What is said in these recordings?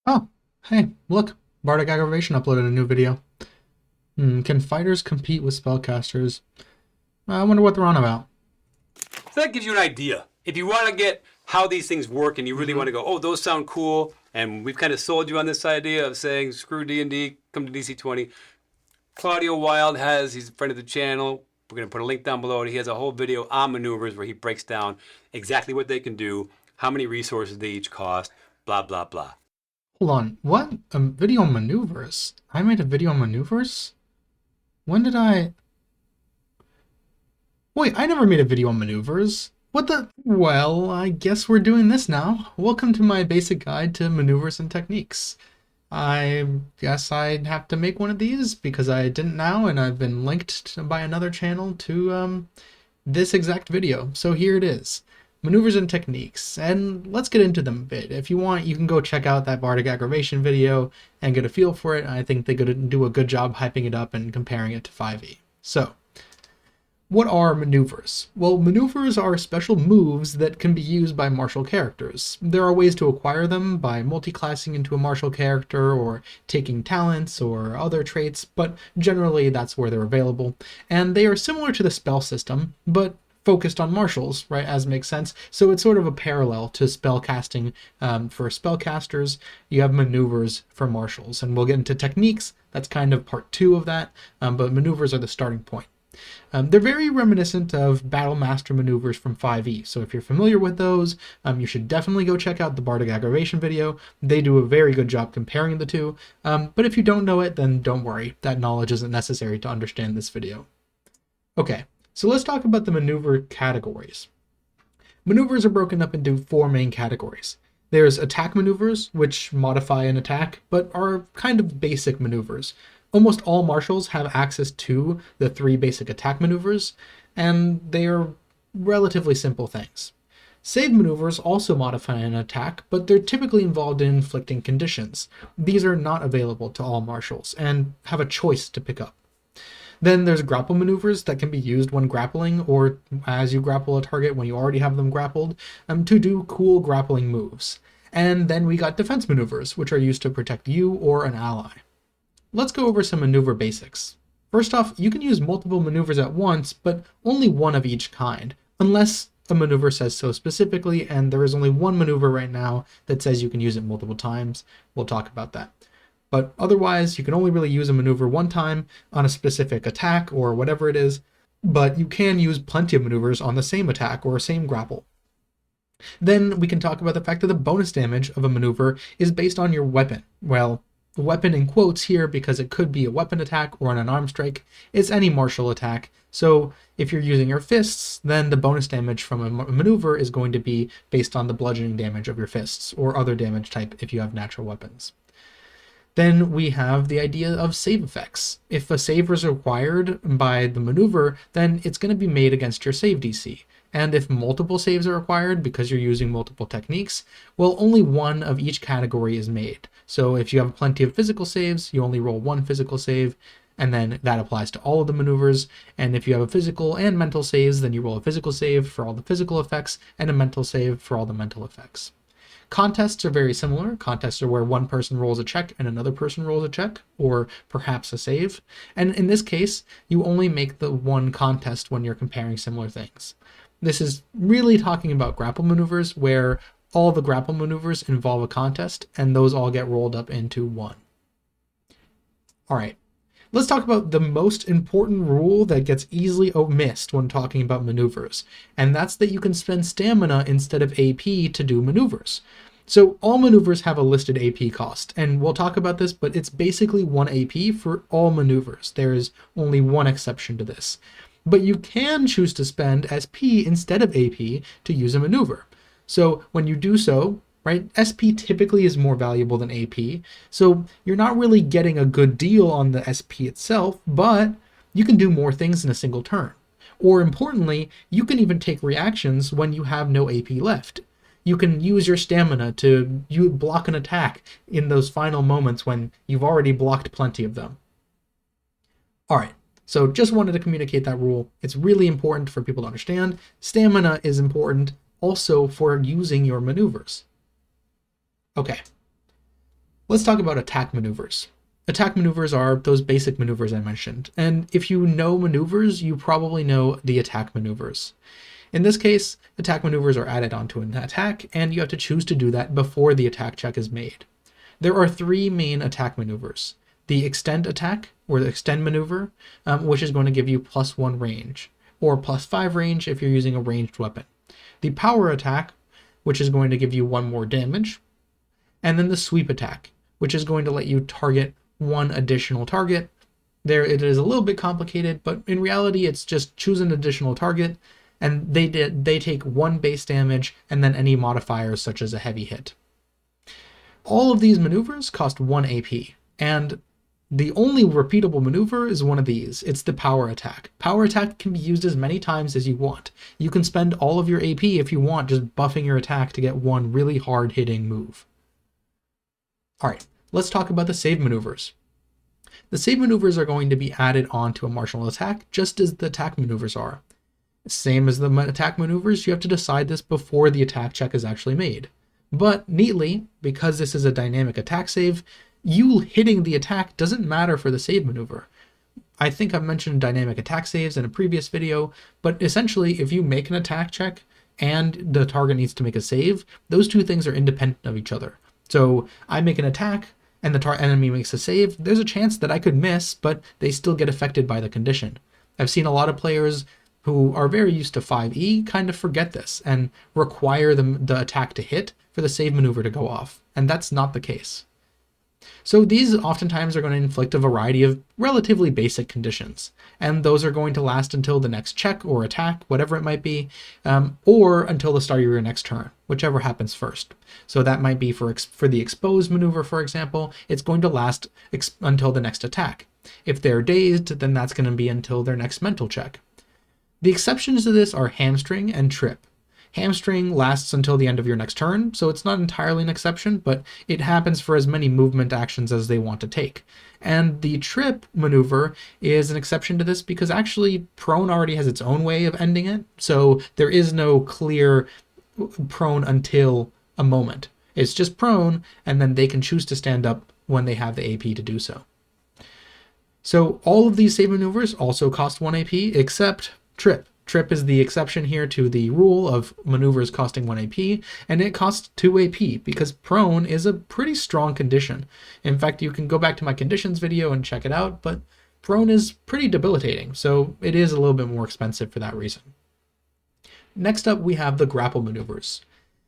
Oh, hey, look, Bardic Aggravation uploaded a new video. Can fighters compete with spellcasters? I wonder what they're on about. So that gives you an idea. If you want to get how these things work and you really want to go, oh, those sound cool, and we've kind of sold you on this idea of saying, screw D&D, come to DC20. Claudio Wild he's a friend of the channel. We're going to put a link down below. And he has a whole video on maneuvers where he breaks down exactly what they can do, how many resources they each cost, blah, blah, blah. Hold on, what? A video on maneuvers? I made a video on maneuvers? When did I... Wait, I never made a video on maneuvers. What the... Well, I guess we're doing this now. Welcome to my basic guide to maneuvers and techniques. I guess I'd have to make one of these because I didn't now, and I've been linked by another channel to this exact video. So here it is. Maneuvers and techniques, and let's get into them a bit. If you want, you can go check out that Bardic Aggravation video and get a feel for it. I think they could do a good job hyping it up and comparing it to 5e. So, what are maneuvers? Well, maneuvers are special moves that can be used by martial characters. There are ways to acquire them by multi-classing into a martial character or taking talents or other traits, but generally that's where they're available. And they are similar to the spell system, but focused on martials, right, as makes sense. So it's sort of a parallel to spell casting. For spellcasters, you have maneuvers for martials, and we'll get into techniques. That's kind of part 2 of that, but maneuvers are the starting point. They're very reminiscent of Battle Master maneuvers from 5e, so if you're familiar with those, you should definitely go check out the Bardic Aggravation video. They do a very good job comparing the two, but if you don't know it, then don't worry. That knowledge isn't necessary to understand this video. Okay, so let's talk about the maneuver categories. Maneuvers are broken up into 4 main categories. There's attack maneuvers, which modify an attack, but are kind of basic maneuvers. Almost all martials have access to the 3 basic attack maneuvers, and they are relatively simple things. Save maneuvers also modify an attack, but they're typically involved in inflicting conditions. These are not available to all martials, and have a choice to pick up. Then there's grapple maneuvers that can be used when grappling or as you grapple a target when you already have them grappled to do cool grappling moves. And then we got defense maneuvers, which are used to protect you or an ally. Let's go over some maneuver basics. First off, you can use multiple maneuvers at once, but only one of each kind, unless a maneuver says so specifically, and there is only one maneuver right now that says you can use it multiple times. We'll talk about that. But otherwise, you can only really use a maneuver one time on a specific attack or whatever it is, but you can use plenty of maneuvers on the same attack or same grapple. Then we can talk about the fact that the bonus damage of a maneuver is based on your weapon. Well, weapon in quotes here because it could be a weapon attack or an unarmed strike. It's any martial attack. So if you're using your fists, then the bonus damage from a maneuver is going to be based on the bludgeoning damage of your fists or other damage type if you have natural weapons. Then we have the idea of save effects. If a save is required by the maneuver, then it's going to be made against your save DC. And if multiple saves are required because you're using multiple techniques, well, only one of each category is made. So if you have plenty of physical saves, you only roll one physical save, and then that applies to all of the maneuvers. And if you have a physical and mental saves, then you roll a physical save for all the physical effects and a mental save for all the mental effects. Contests are very similar. Contests are where one person rolls a check and another person rolls a check, or perhaps a save. And in this case, you only make the one contest when you're comparing similar things. This is really talking about grapple maneuvers, where all the grapple maneuvers involve a contest, and those all get rolled up into one. All right, let's talk about the most important rule that gets easily missed when talking about maneuvers, and that's that you can spend stamina instead of AP to do maneuvers. So all maneuvers have a listed AP cost, and we'll talk about this, but it's basically 1 AP for all maneuvers. There is only one exception to this. But you can choose to spend SP instead of AP to use a maneuver. So when you do so, right, SP typically is more valuable than AP, so you're not really getting a good deal on the SP itself, but you can do more things in a single turn. Or importantly, you can even take reactions when you have no AP left. You can use your stamina to block an attack in those final moments when you've already blocked plenty of them. Alright, so just wanted to communicate that rule. It's really important for people to understand. Stamina is important also for using your maneuvers. Okay, Let's talk about attack maneuvers. Attack maneuvers are those basic maneuvers I mentioned, and if you know maneuvers, you probably know the attack maneuvers. In this case, attack maneuvers are added onto an attack, and you have to choose to do that before the attack check is made. There are three main attack maneuvers. The extend attack, or the extend maneuver, which is going to give you +1 range, or +5 range if you're using a ranged weapon. The power attack, which is going to give you 1 more damage, and then the sweep attack, which is going to let you target 1 additional target. There, it is a little bit complicated, but in reality, it's just choose an additional target, and they take 1 base damage, and then any modifiers such as a heavy hit. All of these maneuvers cost 1 AP, and the only repeatable maneuver is one of these. It's the power attack. Power attack can be used as many times as you want. You can spend all of your AP if you want, just buffing your attack to get 1 really hard-hitting move. Alright, let's talk about the save maneuvers. The save maneuvers are going to be added onto a martial attack, just as the attack maneuvers are. Same as the attack maneuvers, you have to decide this before the attack check is actually made. But neatly, because this is a dynamic attack save, you hitting the attack doesn't matter for the save maneuver. I think I've mentioned dynamic attack saves in a previous video, but essentially if you make an attack check and the target needs to make a save, those two things are independent of each other. So I make an attack and the enemy makes a save, there's a chance that I could miss, but they still get affected by the condition. I've seen a lot of players who are very used to 5e kind of forget this and require the attack to hit for the save maneuver to go off, and that's not the case. So these oftentimes are going to inflict a variety of relatively basic conditions, and those are going to last until the next check or attack, whatever it might be, or until the start of your next turn, whichever happens first. So that might be for the expose maneuver, for example, it's going to last until the next attack. If they're dazed, then that's going to be until their next mental check. The exceptions to this are hamstring and trip. Hamstring lasts until the end of your next turn, so it's not entirely an exception, but it happens for as many movement actions as they want to take. And the trip maneuver is an exception to this because actually prone already has its own way of ending it, so there is no clear prone until a moment. It's just prone, and then they can choose to stand up when they have the AP to do so. So all of these save maneuvers also cost 1 AP, except trip. Trip is the exception here to the rule of maneuvers costing 1 AP, and it costs 2 AP because prone is a pretty strong condition. In fact, you can go back to my conditions video and check it out, but prone is pretty debilitating, so it is a little bit more expensive for that reason. Next up, we have the grapple maneuvers.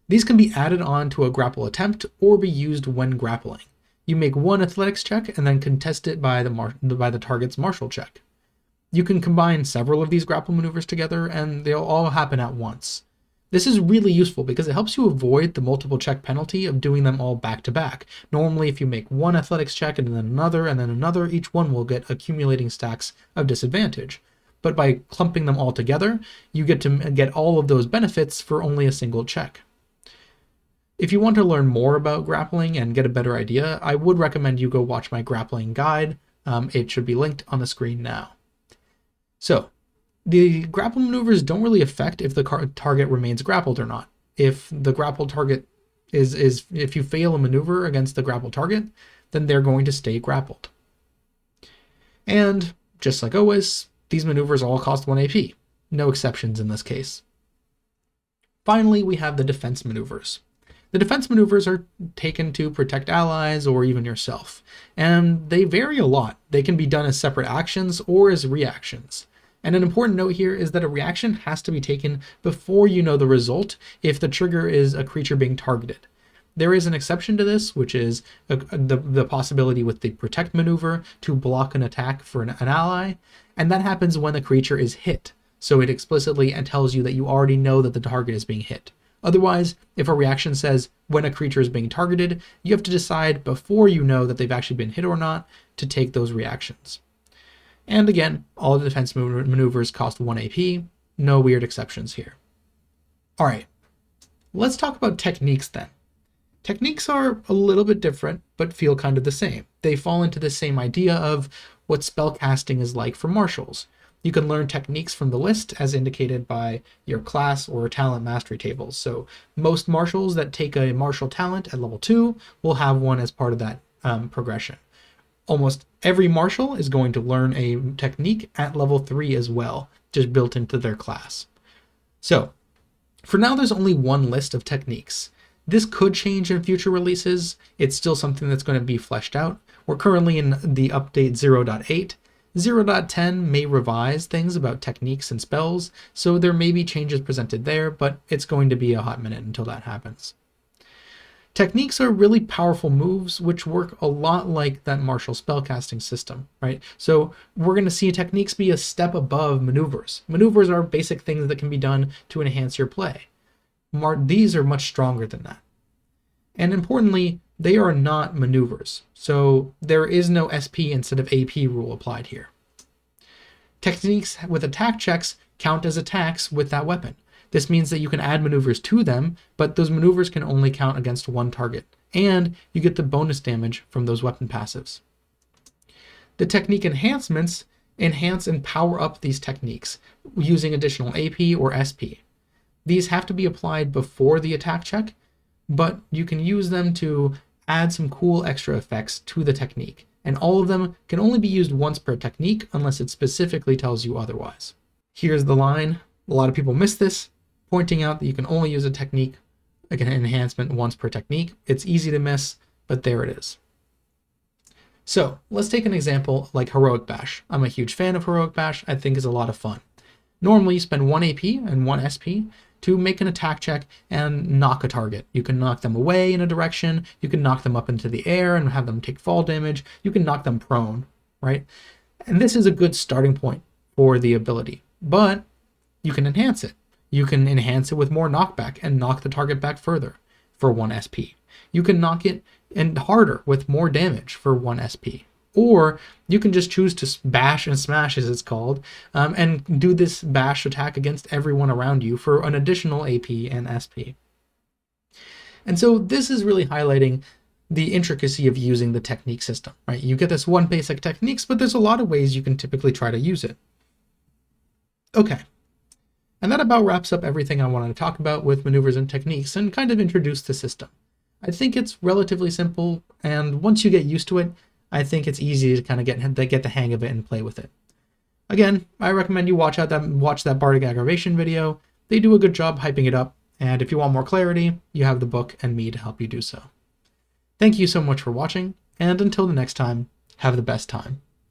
These can be added on to a grapple attempt or be used when grappling. You make 1 athletics check and then contest it by the target's martial check. You can combine several of these grapple maneuvers together, and they'll all happen at once. This is really useful because it helps you avoid the multiple check penalty of doing them all back to back. Normally, if you make 1 athletics check and then another, each one will get accumulating stacks of disadvantage. But by clumping them all together, you get to get all of those benefits for only a single check. If you want to learn more about grappling and get a better idea, I would recommend you go watch my grappling guide. It should be linked on the screen now. So, the grapple maneuvers don't really affect if the target remains grappled or not. If the grappled target if you fail a maneuver against the grappled target, then they're going to stay grappled. And, just like always, these maneuvers all cost 1 AP. No exceptions in this case. Finally, we have the defense maneuvers. The defense maneuvers are taken to protect allies or even yourself, and they vary a lot. They can be done as separate actions or as reactions. And an important note here is that a reaction has to be taken before you know the result if the trigger is a creature being targeted. There is an exception to this, which is the possibility with the protect maneuver to block an attack for an ally, and that happens when the creature is hit. So it explicitly tells you that you already know that the target is being hit. Otherwise, if a reaction says when a creature is being targeted, you have to decide before you know that they've actually been hit or not to take those reactions. And again, all the defense maneuvers cost 1 AP, no weird exceptions here. Alright, let's talk about techniques then. Techniques are a little bit different, but feel kind of the same. They fall into the same idea of what spellcasting is like for martials. You can learn techniques from the list as indicated by your class or talent mastery tables. So most martials that take a martial talent at level 2 will have one as part of that progression. Almost every marshal is going to learn a technique at level 3 as well, just built into their class. So, for now there's only one list of techniques. This could change in future releases. It's still something that's going to be fleshed out. We're currently in the update 0.8. 0.10 may revise things about techniques and spells, so there may be changes presented there, but it's going to be a hot minute until that happens. Techniques are really powerful moves which work a lot like that martial spellcasting system, right? So we're going to see techniques be a step above maneuvers. Maneuvers are basic things that can be done to enhance your play. These are much stronger than that. And importantly, they are not maneuvers, so there is no SP instead of AP rule applied here. Techniques with attack checks count as attacks with that weapon. This means that you can add maneuvers to them, but those maneuvers can only count against one target, and you get the bonus damage from those weapon passives. The technique enhancements enhance and power up these techniques using additional AP or SP. These have to be applied before the attack check, but you can use them to add some cool extra effects to the technique, and all of them can only be used once per technique unless it specifically tells you otherwise. Here's the line. A lot of people miss this, pointing out that you can only use a technique, like an enhancement, once per technique. It's easy to miss, but there it is. So let's take an example like Heroic Bash. I'm a huge fan of Heroic Bash. I think it's a lot of fun. Normally you spend 1 AP and 1 SP to make an attack check and knock a target. You can knock them away in a direction, you can knock them up into the air and have them take fall damage, you can knock them prone, right? And this is a good starting point for the ability, but you can enhance it. You can enhance it with more knockback and knock the target back further for 1 SP. You can knock it and harder with more damage for 1 SP. Or you can just choose to bash and smash, as it's called, and do this bash attack against everyone around you for an additional AP and SP. And so this is really highlighting the intricacy of using the technique system, right? You get this one basic techniques, but there's a lot of ways you can typically try to use it. Okay. And that about wraps up everything I wanted to talk about with maneuvers and techniques and kind of introduce the system. I think it's relatively simple, and once you get used to it, I think it's easy to kind of get the hang of it and play with it. Again, I recommend you watch that Bardic Aggravation video. They do a good job hyping it up, and if you want more clarity, you have the book and me to help you do so. Thank you so much for watching, and until the next time, have the best time.